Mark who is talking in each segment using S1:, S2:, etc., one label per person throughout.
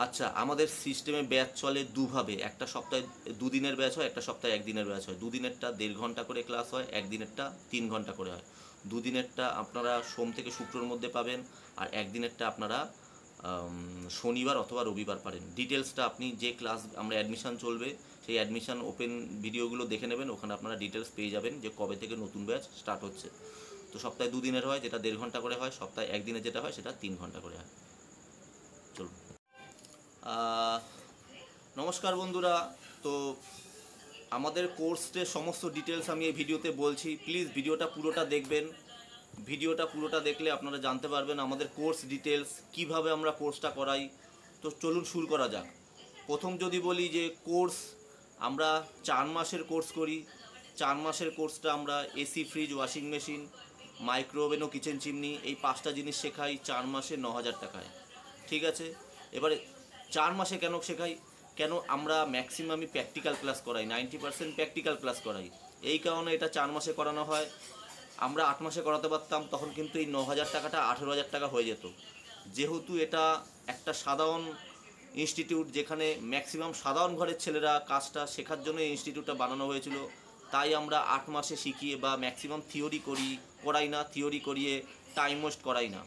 S1: আচ্ছা, আমাদের সিস্টেমে ব্যাচ চলে দুভাবে। একটা সপ্তাহে দুদিনের ব্যাচ হয়, একটা সপ্তাহে একদিনের ব্যাচ হয়। দুদিনেরটা 1.5 ঘন্টা করে ক্লাস হয়, একদিনেরটা 3 ঘন্টা করে হয়। দুদিনেরটা আপনারা সোম থেকে শুক্রর মধ্যে পাবেন, আর একদিনেরটা আপনারা শনিবার অথবা রবিবার পারেন। ডিটেলসটা আপনি যে ক্লাস আমরা অ্যাডমিশান চলবে সেই অ্যাডমিশান ওপেন ভিডিওগুলো দেখে নেবেন, ওখানে আপনারা ডিটেলস পেয়ে যাবেন যে কবে থেকে নতুন ব্যাচ স্টার্ট হচ্ছে। তো সপ্তাহে দুদিনের হয় যেটা 1.5 ঘন্টা করে হয়, সপ্তাহে একদিনে যেটা হয় সেটা 3 ঘন্টা করে হয়। চলুন। আহ, নমস্কার বন্ধুরা। তো আমাদের কোর্সের সমস্ত ডিটেলস আমি এই ভিডিওতে বলছি, প্লিজ ভিডিওটা পুরোটা দেখবেন। ভিডিওটা পুরোটা দেখলে আপনারা জানতে পারবেন আমাদের কোর্স ডিটেলস, কিভাবে আমরা কোর্সটা করাই। তো চলুন শুরু করা যাক। প্রথম যদি বলি যে কোর্স, আমরা 4 মাসের কোর্স করি। 4 মাসের কোর্সটা আমরা AC, fridge, washing machine, micro oven ও কিচেন চিমনি এই 5টা জিনিস শেখাই 4 মাসে 9,000 টাকায়। ঠিক আছে। এবারে 4 মাসে কেন শেখাই, কেন আমরা ম্যাক্সিমামই প্র্যাকটিক্যাল ক্লাস করাই, 90% প্র্যাকটিক্যাল ক্লাস করাই। এই কারণে এটা 4 মাসে করানো হয়। আমরা 8 মাসে করাতে পারতাম, তখন কিন্তু এই 9,000 টাকাটা 18,000 টাকা হয়ে যেত। যেহেতু এটা একটা সাধারণ ইনস্টিটিউট, যেখানে ম্যাক্সিমাম সাধারণ ঘরের ছেলেরা কাজটা শেখার জন্য এই ইনস্টিটিউটটা বানানো হয়েছিল, তাই আমরা 8 মাসে শিখিয়ে বা ম্যাক্সিমাম থিওরি করাই না, থিওরি করিয়ে টাইম ওয়েস্ট করাই না।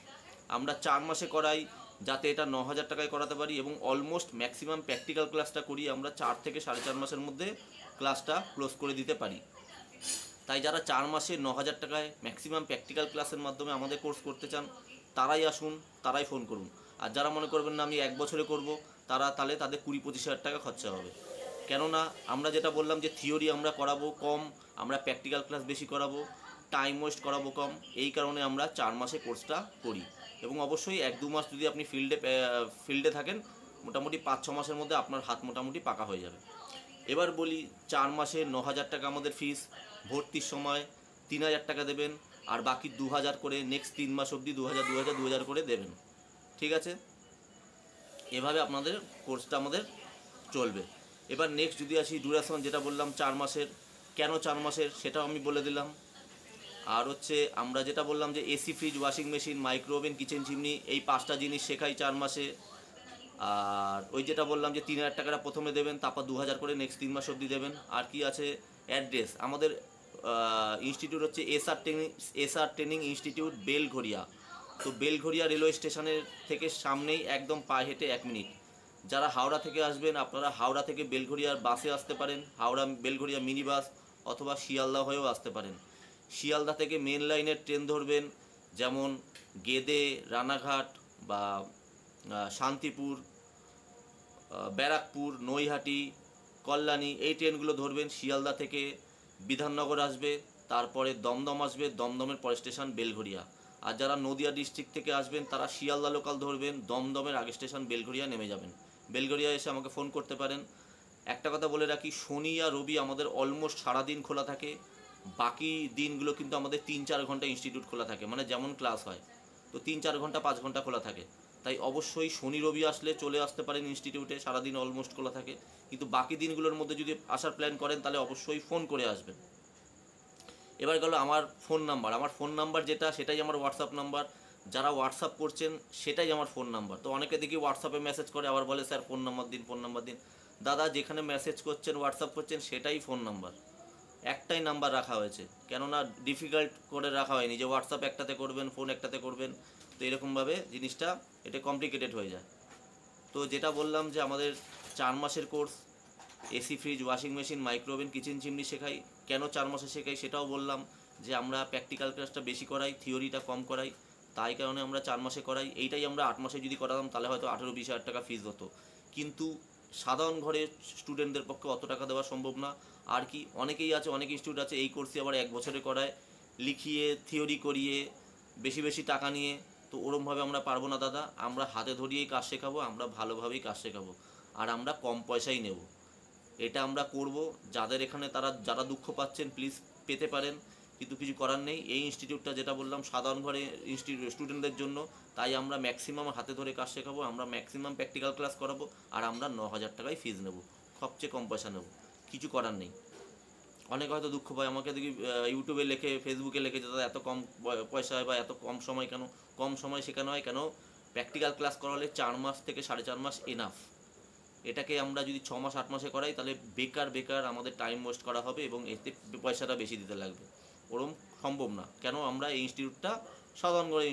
S1: আমরা 4 মাসে করাই, যাতে এটা 9,000 টাকায় করাতে পারি, এবং অলমোস্ট ম্যাক্সিমাম প্র্যাকটিক্যাল ক্লাসটা করি আমরা 4 থেকে 4.5 মাসের মধ্যে ক্লাসটা ক্লোজ করে দিতে পারি। তাই যারা 4 মাসে 9,000 টাকায় ম্যাক্সিমাম প্র্যাকটিক্যাল ক্লাসের মাধ্যমে আমাদের কোর্স করতে চান, তারাই আসুন, তারাই ফোন করুন। আর যারা মনে করবেন না আমি 1 বছরে করব, তাহলে তাদের 20-25 হাজার টাকা খরচা হবে। কেননা আমরা যেটা বললাম যে থিওরি আমরা করাবো কম, আমরা প্র্যাকটিক্যাল ক্লাস বেশি করাবো, টাইম ওয়েস্ট করাবো কম। এই কারণে আমরা 4 মাসে কোর্সটা করি। এবং অবশ্যই 1-2 মাস যদি আপনি ফিল্ডে থাকেন, মোটামুটি 5-6 মাসের মধ্যে আপনার হাত মোটামুটি পাকা হয়ে যাবে। এবার বলি, 4 মাসে 9,000 টাকা আমাদের ফিস। ভর্তির সময় 3,000 টাকা দেবেন, আর বাকি 2,000 করে নেক্সট 3 মাস অবধি 2,000 করে দেবেন। ঠিক আছে। এভাবে আপনাদের কোর্সটা আমাদের চলবে। এবার নেক্সট যদি আসি ডিউরেশন, যেটা বললাম 4 মাসের। কেন 4 মাসের সেটাও আমি বলে দিলাম। আর হচ্ছে আমরা যেটা বললাম যে AC, fridge, washing machine, micro oven, kitchen chimney এই 5টা জিনিস শেখাই 4 মাসে। আর ওই যেটা বললাম যে 3,000 টাকাটা প্রথমে দেবেন, তারপর 2,000 করে নেক্সট 3 মাস অবধি দেবেন। আর কি আছে, অ্যাড্রেস আমাদের ইনস্টিটিউট হচ্ছে এসআর ট্রেনিং ইনস্টিটিউট, বেলঘরিয়া। তো বেলঘরিয়া রেলওয়ে স্টেশনের থেকে সামনেই, একদম পায়ে হেঁটে 1 মিনিট। যারা হাওড়া থেকে আসবেন, আপনারা হাওড়া থেকে বেলঘরিয়ার বাসে আসতে পারেন, হাওড়া বেলঘরিয়া মিনি বাস, অথবা শিয়ালদা হয়েও আসতে পারেন। শিয়ালদা থেকে মেন লাইনের ট্রেন ধরবেন, যেমন গেদে, রানাঘাট বা শান্তিপুর, ব্যারাকপুর, নৈহাটি, কল্যাণী, এই ট্রেনগুলো ধরবেন। শিয়ালদা থেকে বিধাননগর আসবে, তারপরে দমদম আসবে, দমদমের পরের স্টেশন বেলঘরিয়া। আর যারা নদিয়া ডিস্ট্রিক্ট থেকে আসবেন, তারা শিয়ালদা লোকাল ধরবেন, দমদমের আগের স্টেশন বেলঘরিয়া নেমে যাবেন। বেলঘরিয়া এসে আমাকে ফোন করতে পারেন। একটা কথা বলে রাখি, শনি আর রবি আমাদের অলমোস্ট সারাদিন খোলা থাকে। বাকি দিনগুলো কিন্তু আমাদের 3-4 ঘন্টা ইনস্টিটিউট খোলা থাকে, মানে যেমন ক্লাস হয়। তো 3-4 ঘন্টা 5 ঘন্টা খোলা থাকে। তাই অবশ্যই শনি রবি আসলে চলে আসতে পারেন ইনস্টিটিউটে, সারাদিন অলমোস্ট খোলা থাকে। কিন্তু বাকি দিনগুলোর মধ্যে যদি আসার প্ল্যান করেন, তাহলে অবশ্যই ফোন করে আসবেন। এবার গেল আমার ফোন নাম্বার। আমার ফোন নাম্বার যেটা, সেটাই আমার হোয়াটসঅ্যাপ নাম্বার। যারা হোয়াটসঅ্যাপ করছেন সেটাই আমার ফোন নাম্বার। তো অনেকে দেখি হোয়াটসঅ্যাপে মেসেজ করে, আবার বলে স্যার ফোন নাম্বার দিন, ফোন নাম্বার দিন। দাদা, যেখানে মেসেজ করছেন, হোয়াটসঅ্যাপ করছেন, সেটাই ফোন নাম্বার। একটাই নাম্বার রাখা হয়েছে, কেননা ডিফিকাল্ট করে রাখা হয়নি যে হোয়াটসঅ্যাপ একটাতে করবেন, ফোন একটাতে করবেন। তো এরকমভাবে জিনিসটা এটা কমপ্লিকেটেড হয়ে যায়। তো যেটা বললাম যে আমাদের 4 মাসের course, AC, fridge, washing machine, micro oven, kitchen chimney শেখাই। কেন 4 মাসে শেখাই সেটাও বললাম, যে আমরা প্র্যাকটিক্যাল ক্লাসটা বেশি করাই, থিওরিটা কম করাই। তাই কারণে আমরা 4 মাসে করাই। এইটাই আমরা 8 মাসে যদি করাতাম, তাহলে হয়তো 18-20 হাজার টাকা ফিস হতো। কিন্তু সাধারণ ঘরের স্টুডেন্টদের পক্ষে অত টাকা দেওয়া সম্ভব না। আর কি, অনেকেই আছে, অনেক ইনস্টিটিউট আছে এই কোর্সে আবার 1 বছরে করায়, লিখিয়ে থিওরি করিয়ে বেশি বেশি টাকা নিয়ে। তো ওরমভাবে আমরা পারবো না দাদা। আমরা হাতে ধরিয়েই কাজ শেখাবো, আমরা ভালোভাবেই কাজ শেখাবো, আর আমরা কম পয়সাই নেব। এটা আমরা করব। যাদের এখানে যারা দুঃখ পাচ্ছেন, প্লিজ পেতে পারেন, কিন্তু কিছু করার নেই। এই ইনস্টিটিউটটা যেটা বললাম সাধারণ ঘরে স্টুডেন্টদের জন্য। তাই আমরা ম্যাক্সিমাম হাতে ধরে কাজ শেখাবো, আমরা ম্যাক্সিমাম প্র্যাকটিক্যাল ক্লাস করাবো, আর আমরা 9,000 টাকায় ফিজ নেব, সবচেয়ে কম পয়সা নেব। কিছু করার নেই। অনেকে হয়তো দুঃখ পায়, আমাকে দেখি ইউটিউবে লেখে, ফেসবুকে লেখে যে দাদা এত কম পয়সায় বা এত কম সময় কেন। কম সময় শেখানো হয় কেন, প্র্যাকটিক্যাল ক্লাস করালে 4 মাস থেকে 4.5 মাস এনাফ। এটাকে আমরা যদি 6 মাস 8 মাসে করাই তাহলে বেকার আমাদের টাইম ওয়েস্ট করা হবে এবং এতে পয়সাটা বেশি দিতে লাগবে। ওরম সম্ভব না। কেন আমরা এই ইনস্টিটিউটটা সাধারণ করে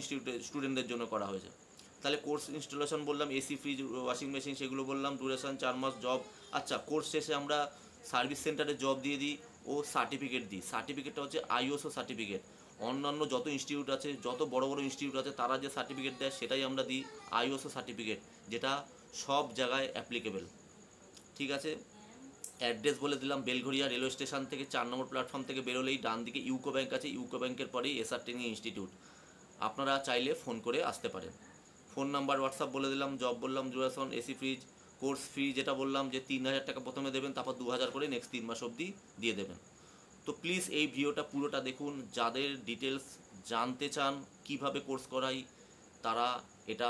S1: স্টুডেন্টদের জন্য করা হয়েছে। তাহলে কোর্স ইনস্টলেশন বললাম, এসি, ফ্রিজ, ওয়াশিং মেশিন সেগুলো বললাম, ডিউরেশন 4 মাস, জব। আচ্ছা, কোর্স শেষে আমরা সার্ভিস সেন্টারে জব দিয়ে দিই ও সার্টিফিকেট দিই। সার্টিফিকেটটা হচ্ছে আইওএসও সার্টিফিকেট। অন্যান্য যত ইনস্টিটিউট আছে, যত বড় বড় ইনস্টিটিউট আছে, তারা যে সার্টিফিকেট দেয় সেটাই আমরা দিই, আইওএসও সার্টিফিকেট, যেটা সব জায়গায় অ্যাপ্লিকেবল। ঠিক আছে, অ্যাড্রেস বলে দিলাম, বেলঘরিয়া রেলওয়ে স্টেশন থেকে 4 নম্বর প্ল্যাটফর্ম থেকে বেরোলেই ডান দিকে ইউকো ব্যাংক আছে, ইউকো ব্যাংকের পরেই এসআর ট্রেনিং ইনস্টিটিউট। আপনারা চাইলে ফোন করে আসতে পারেন। ফোন নাম্বার, হোয়াটসঅ্যাপ বলে দিলাম, জব বললাম, duration, AC, fridge. Course fee যেটা বললাম যে 3000 টাকা প্রথমে দেবেন, তারপর 2000 করে নেক্সট 3 মাস অবধি দিয়ে দেবেন। তো প্লিজ এই ভিডিওটা পুরোটা দেখুন। যাদের ডিটেলস জানতে চান কিভাবে কোর্স করাই, তারা এটা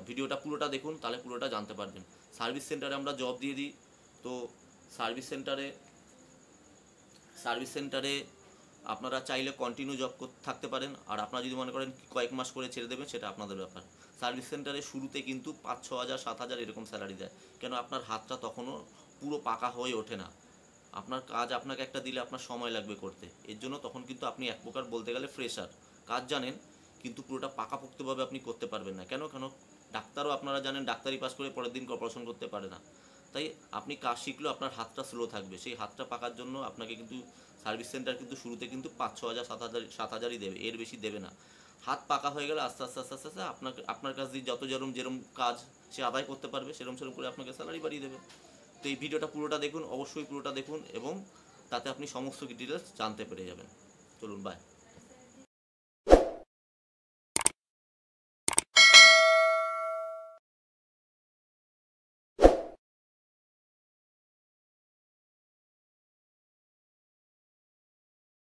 S1: ভিডিওটা পুরোটা দেখুন, তাহলে পুরোটা জানতে পারবেন। সার্ভিস সেন্টারে আমরা জব দিয়ে দিই। তো সার্ভিস সেন্টারে আপনারা চাইলে কন্টিনিউ জব থাকতে পারেন, আর আপনারা যদি মনে করেন কয়েক মাস করে ছেড়ে দেবেন, সেটা আপনাদের ব্যাপার। সার্ভিস সেন্টারে শুরুতে কিন্তু 5-6 হাজার 7 হাজার এরকম স্যালারি দেয়। কেন? আপনার হাতটা তখনও পুরো পাকা হয়ে ওঠে না। আপনার কাজ আপনাকে একটা দিলে আপনার সময় লাগবে করতে, এর জন্য তখন কিন্তু আপনি এক প্রকার বলতে গেলে ফ্রেশার। কাজ জানেন কিন্তু পুরোটা পাকাপোক্তভাবে আপনি করতে পারবেন না। কেন? ডাক্তারও আপনারা জানেন ডাক্তারি পাস করে পরের দিন অপারেশন করতে পারে না। তাই আপনি কাজ শিখলেও আপনার হাতটা স্লো থাকবে। সেই হাতটা পাকার জন্য আপনাকে কিন্তু সার্ভিস সেন্টার কিন্তু শুরুতে কিন্তু 5-6 হাজার 7 হাজারই দেবে, এর বেশি দেবে না। হাত পাকা হয়ে গেলে আস্তে আস্তে আস্তে আস্তে আপনার কাছ দিয়ে যত যেরম কাজ সে আদায় করতে পারবে, সেরম করে আপনাকে স্যালারি বাড়িয়ে দেবে। তো এই ভিডিওটা পুরোটা দেখুন, অবশ্যই পুরোটা দেখুন, এবং তাতে আপনি সমস্ত ডিটেলস জানতে পেরে যাবেন। চলুন, বাই।